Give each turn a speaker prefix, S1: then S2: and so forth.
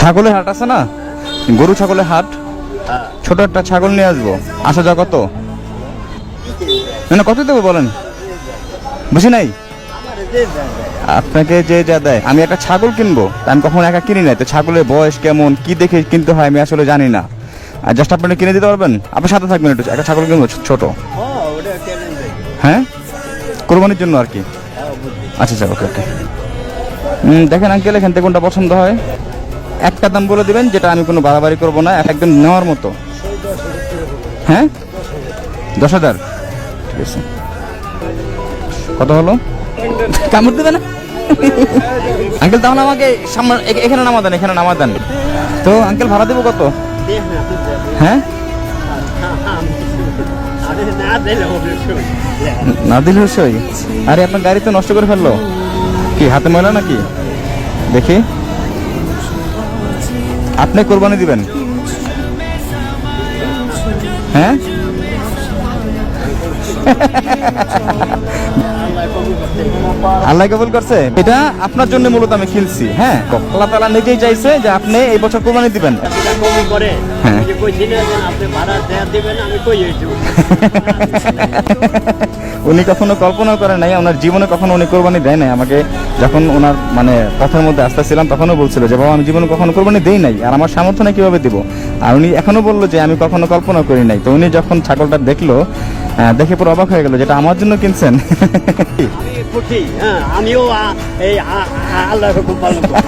S1: ছাগলের হাট আছে না, গরু ছাগলের হাট, ছোট একটা ছাগল নিয়ে আসবো, আসা যাওয়া কত? না কত দেবো বলেন, বুঝি নাই। আপনাকে যে যা দেয়, আমি একটা ছাগল কিনবো, তা আমি কখনো একা কিনি নাই, তো ছাগলের বয়স কেমন কি দেখে কিনতে হয় আমি আসলে জানি না। আর জাস্ট আপনি কিনে দিতে পারবেন, আপনার সাথে থাকবেন একটু, একটা ছাগল কিনবো ছোট। হ্যাঁ, কোরবানির জন্য আর কি। আচ্ছা আচ্ছা, ওকে ওকে। দেখেন আঙ্কেল, এখান থেকে কোনটা পছন্দ হয় একটা দাম বলে দিবেন, যেটা আমি কোনো বাড়াবাড়ি করবো না, একদম নেওয়ার মতো। হ্যাঁ, 10,000, ঠিক আছে। কত হলো? কামড় দেবে না আঙ্কেল? তাহলে আমাকে সামনে এখানে নামা দেন, এখানে নামা দেন। তো আঙ্কেল ভাড়া দেবো কত? হ্যাঁ, না দিলে সই। আরে আপনার গাড়ি তো নষ্ট করে ফেললো, কি হাতে ময়লা নাকি? দেখি, আপনি কোরবানি দিবেন? হ্যাঁ আল্লাহ কবুল করছে। এটা আপনার জন্য মূলত আমি কিনছি। হ্যাঁ, আল্লাহ তাআলা নিজেই চাইছে যে আপনি এই বছর কোরবানি দিবেন। হ্যাঁ, উনি কখনো কল্পনা করে নাই, ওনার জীবনে কখনো উনি কোরবানি দেয় নাই। আমাকে যখন ওনার মানে কথার মধ্যে আসতেছিলাম তখনও বলছিল যে বাবা আমি জীবনে কখনো কোরবানি দেই নাই, আর আমার সামর্থ্য নেই কিভাবে দিব। আর উনি এখনো বললো যে আমি কখনো কল্পনা করি নাই। তো উনি যখন ছাগলটা দেখলো, দেখে পুরো অবাক হয়ে গেল, যেটা আমার জন্য কিনছেন।
S2: আমিও এই আল্লাহর হুকুম পালন করি।